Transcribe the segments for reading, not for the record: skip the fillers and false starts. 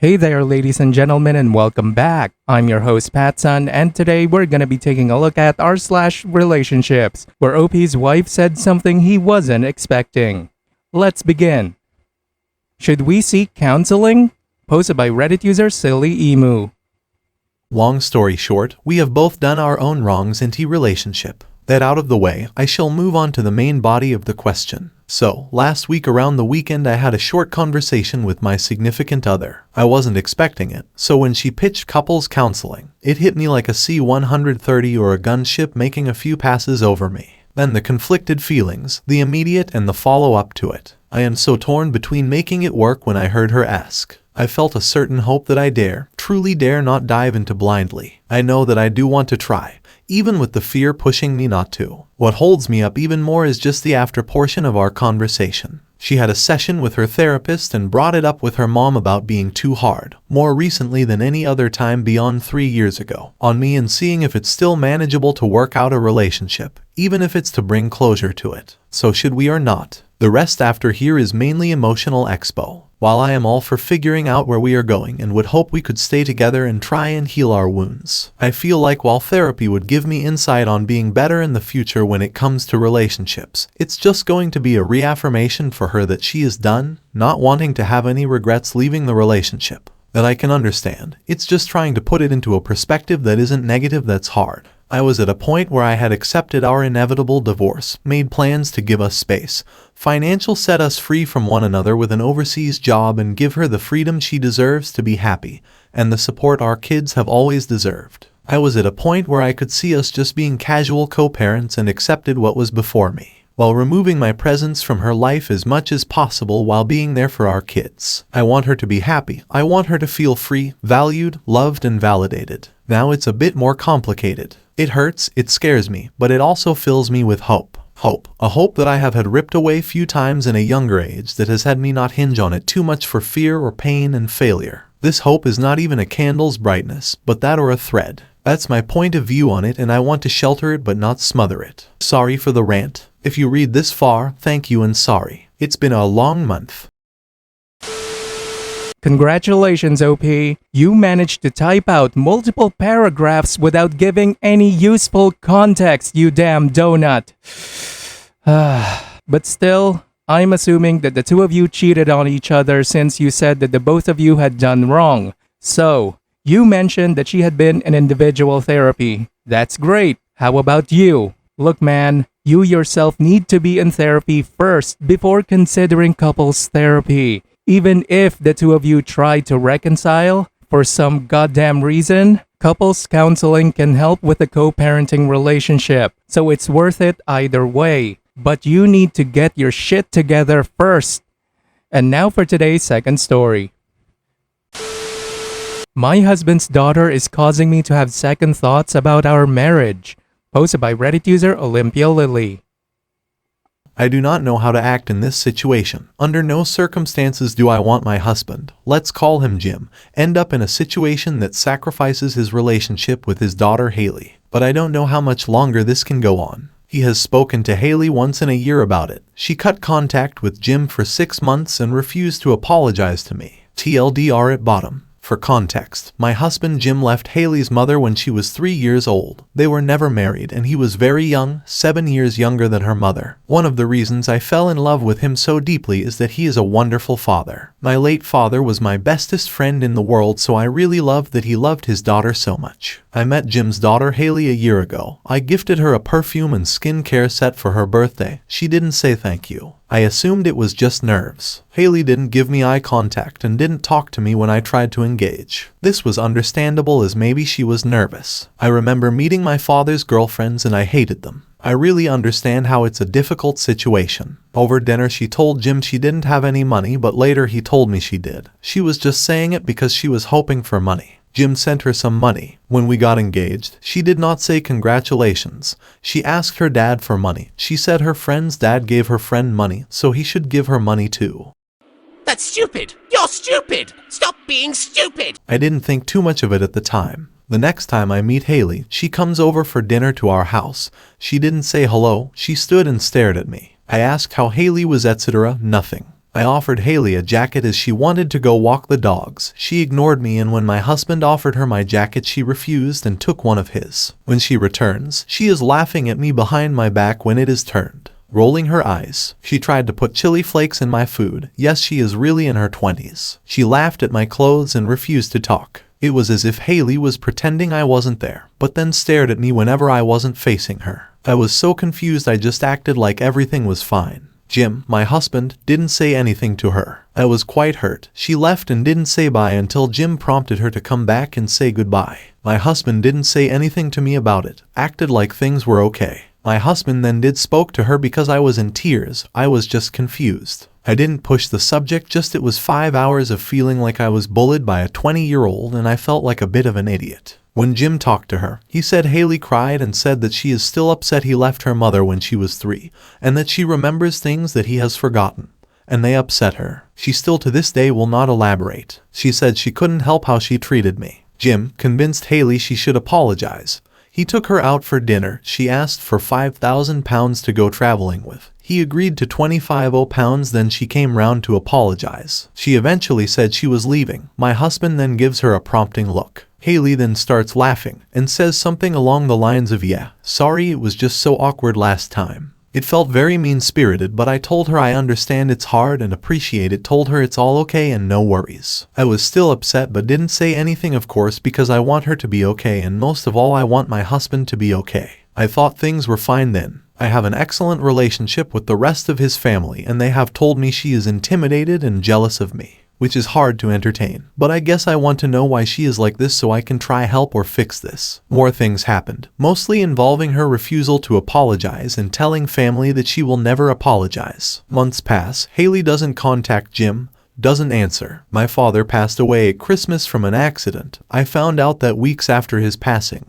Hey there, ladies and gentlemen, and welcome back. I'm your host, PattSun, and today we're gonna be taking a look at r/relationships, where OP's wife said something he wasn't expecting. Let's begin. Should we seek counseling? Posted by Reddit user Silly Emu. Long story short, we have both done our own wrongs in the relationship. That out of the way, I shall move on to the main body of the question. So, last week around the weekend I had a short conversation with my significant other. I wasn't expecting it, so when she pitched couples counseling, it hit me like a C-130 or a gunship making a few passes over me. Then the conflicted feelings, the immediate and the follow-up to it. I am so torn between making it work when I heard her ask. I felt a certain hope that I truly dare not dive into blindly. I know that I do want to try, even with the fear pushing me not to. What holds me up even more is just the after portion of our conversation. She had a session with her therapist and brought it up with her mom about being too hard, more recently than any other time beyond 3 years ago, on me and seeing if it's still manageable to work out a relationship, even if it's to bring closure to it. So should we or not? The rest after here is mainly emotional expo. While I am all for figuring out where we are going and would hope we could stay together and try and heal our wounds, I feel like while therapy would give me insight on being better in the future when it comes to relationships, it's just going to be a reaffirmation for her that she is done, not wanting to have any regrets leaving the relationship. That I can understand. It's just trying to put it into a perspective that isn't negative that's hard. I was at a point where I had accepted our inevitable divorce, made plans to give us space, financial set us free from one another with an overseas job and give her the freedom she deserves to be happy, and the support our kids have always deserved. I was at a point where I could see us just being casual co-parents and accepted what was before me, while removing my presence from her life as much as possible while being there for our kids. I want her to be happy. I want her to feel free, valued, loved, and validated. Now it's a bit more complicated. It hurts, it scares me, but it also fills me with hope. A hope that I have had ripped away few times in a younger age that has had me not hinge on it too much for fear or pain and failure. This hope is not even a candle's brightness, but that or a thread. That's my point of view on it, and I want to shelter it but not smother it. Sorry for the rant. If you read this far, thank you and sorry. It's been a long month. Congratulations, OP. You managed to type out multiple paragraphs without giving any useful context, you damn donut. But still, I'm assuming that the two of you cheated on each other since you said that the both of you had done wrong. So, you mentioned that she had been in individual therapy. That's great. How about you? Look, man, you yourself need to be in therapy first before considering couples therapy. Even if the two of you try to reconcile, for some goddamn reason, couples counseling can help with a co-parenting relationship, so it's worth it either way. But you need to get your shit together first. And now for today's second story. My husband's daughter is causing me to have second thoughts about our marriage. Posted by Reddit user Olympia Lily. I do not know how to act in this situation. Under no circumstances do I want my husband, let's call him Jim, end up in a situation that sacrifices his relationship with his daughter Haley. But I don't know how much longer this can go on. He has spoken to Haley once in a year about it. She cut contact with Jim for 6 months and refused to apologize to me. TLDR at bottom. For context, my husband Jim left Haley's mother when she was 3 years old. They were never married and he was very young, 7 years younger than her mother. One of the reasons I fell in love with him so deeply is that he is a wonderful father. My late father was my bestest friend in the world, so I really loved that he loved his daughter so much. I met Jim's daughter Haley a year ago. I gifted her a perfume and skincare set for her birthday. She didn't say thank you. I assumed it was just nerves. Haley didn't give me eye contact and didn't talk to me when I tried to engage. This was understandable as maybe she was nervous. I remember meeting my father's girlfriends and I hated them. I really understand how it's a difficult situation. Over dinner she told Jim she didn't have any money, but later he told me she did. She was just saying it because she was hoping for money. Jim sent her some money. When we got engaged, she did not say congratulations. She asked her dad for money. She said her friend's dad gave her friend money, so he should give her money too. That's stupid! You're stupid! Stop being stupid! I didn't think too much of it at the time. The next time I meet Haley, she comes over for dinner to our house. She didn't say hello, she stood and stared at me. I asked how Haley was, etc. Nothing. I offered Haley a jacket as she wanted to go walk the dogs. She ignored me, and when my husband offered her my jacket, she refused and took one of his. When she returns, she is laughing at me behind my back when it is turned, rolling her eyes. She tried to put chili flakes in my food. Yes, she is really in her 20s. She laughed at my clothes and refused to talk. It was as if Haley was pretending I wasn't there, but then stared at me whenever I wasn't facing her. I was so confused I just acted like everything was fine. Jim, my husband, didn't say anything to her. I was quite hurt. She left and didn't say bye until Jim prompted her to come back and say goodbye. My husband didn't say anything to me about it, acted like things were okay. My husband then spoke to her because I was in tears. I was just confused. I didn't push the subject, just it was 5 hours of feeling like I was bullied by a 20-year-old, and I felt like a bit of an idiot. When Jim talked to her, he said Haley cried and said that she is still upset he left her mother when she was 3, and that she remembers things that he has forgotten, and they upset her. She still to this day will not elaborate. She said she couldn't help how she treated me. Jim convinced Haley she should apologize. He took her out for dinner. She asked for £5,000 to go traveling with. He agreed to £25,000, then she came round to apologize. She eventually said she was leaving. My husband then gives her a prompting look. Haley then starts laughing and says something along the lines of, "Yeah, sorry, it was just so awkward last time." It felt very mean-spirited, but I told her I understand it's hard and appreciate it, told her it's all okay and no worries. I was still upset but didn't say anything, of course, because I want her to be okay, and most of all I want my husband to be okay. I thought things were fine then. I have an excellent relationship with the rest of his family, and they have told me she is intimidated and jealous of me, which is hard to entertain. But I guess I want to know why she is like this so I can try help or fix this. More things happened, mostly involving her refusal to apologize and telling family that she will never apologize. Months pass. Haley doesn't contact Jim, doesn't answer. My father passed away at Christmas from an accident. I found out that weeks after his passing,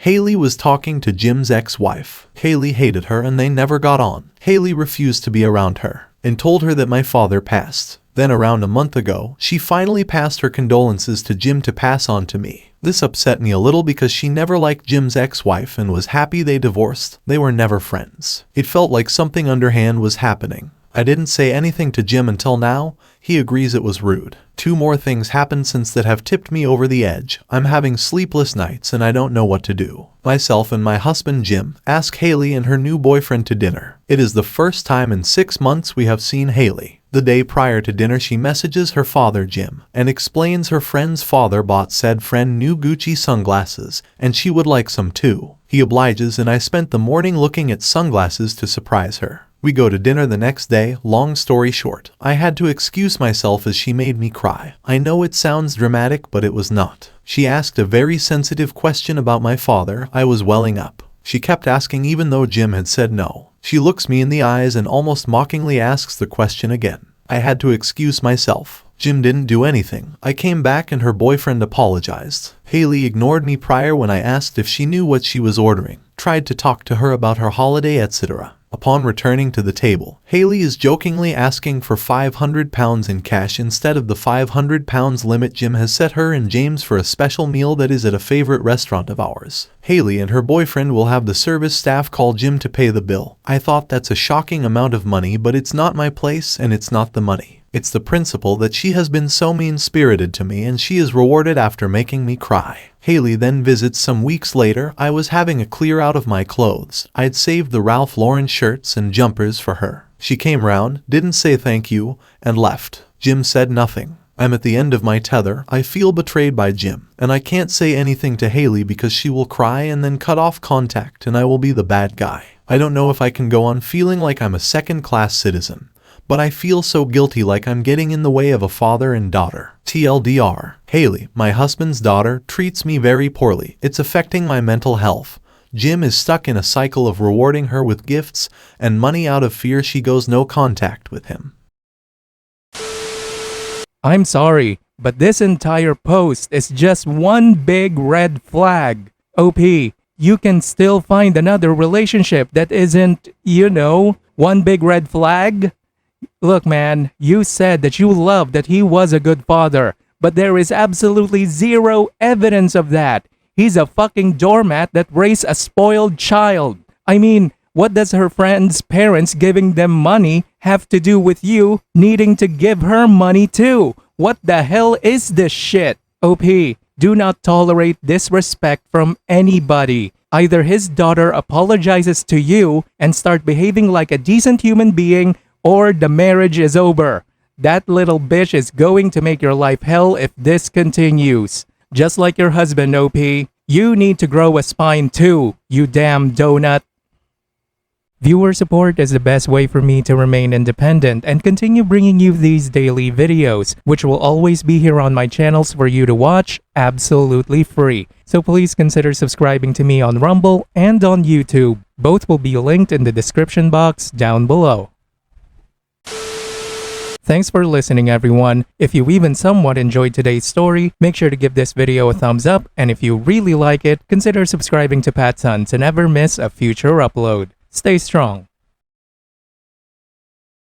Haley was talking to Jim's ex-wife. Haley hated her and they never got on. Haley refused to be around her and told her that my father passed. Then around a month ago, she finally passed her condolences to Jim to pass on to me. This upset me a little because she never liked Jim's ex-wife and was happy they divorced. They were never friends. It felt like something underhand was happening. I didn't say anything to Jim until now. He agrees it was rude. 2 more things happened since that have tipped me over the edge. I'm having sleepless nights and I don't know what to do. Myself and my husband Jim ask Haley and her new boyfriend to dinner. It is the first time in 6 months we have seen Haley. The day prior to dinner she messages her father Jim and explains her friend's father bought said friend new Gucci sunglasses and she would like some too. He obliges and I spent the morning looking at sunglasses to surprise her. We go to dinner the next day. Long story short, I had to excuse myself as she made me cry. I know it sounds dramatic, but it was not. She asked a very sensitive question about my father. I was welling up. She kept asking even though Jim had said no. She looks me in the eyes and almost mockingly asks the question again. I had to excuse myself. Jim didn't do anything. I came back and her boyfriend apologized. Haley ignored me prior when I asked if she knew what she was ordering. Tried to talk to her about her holiday, etc. Upon returning to the table, Haley is jokingly asking for £500 in cash instead of the £500 limit Jim has set her and James for a special meal that is at a favorite restaurant of ours. Haley and her boyfriend will have the service staff call Jim to pay the bill. I thought that's a shocking amount of money, but it's not my place and it's not the money. It's the principle that she has been so mean-spirited to me and she is rewarded after making me cry. Haley then visits some weeks later. I was having a clear out of my clothes. I'd saved the Ralph Lauren shirts and jumpers for her. She came round, didn't say thank you, and left. Jim said nothing. I'm at the end of my tether. I feel betrayed by Jim, and I can't say anything to Haley because she will cry and then cut off contact and I will be the bad guy. I don't know if I can go on feeling like I'm a second-class citizen, but I feel so guilty, like I'm getting in the way of a father and daughter. TLDR. Haley, my husband's daughter, treats me very poorly. It's affecting my mental health. Jim is stuck in a cycle of rewarding her with gifts and money out of fear she goes no contact with him. I'm sorry, but this entire post is just one big red flag. OP, you can still find another relationship that isn't, one big red flag. Look, man, you said that you loved that he was a good father, but there is absolutely zero evidence of that. He's a fucking doormat that raised a spoiled child. I mean, what does her friend's parents giving them money have to do with you needing to give her money too? What the hell is this shit? OP, do not tolerate disrespect from anybody. Either his daughter apologizes to you and start behaving like a decent human being, or the marriage is over. That little bitch is going to make your life hell if this continues. Just like your husband, OP, you need to grow a spine too, you damn donut. Viewer support is the best way for me to remain independent and continue bringing you these daily videos, which will always be here on my channels for you to watch absolutely free. So please consider subscribing to me on Rumble and on YouTube. Both will be linked in the description box down below. Thanks for listening, everyone. If you even somewhat enjoyed today's story, make sure to give this video a thumbs up, and if you really like it, consider subscribing to PattSun to never miss a future upload. Stay strong.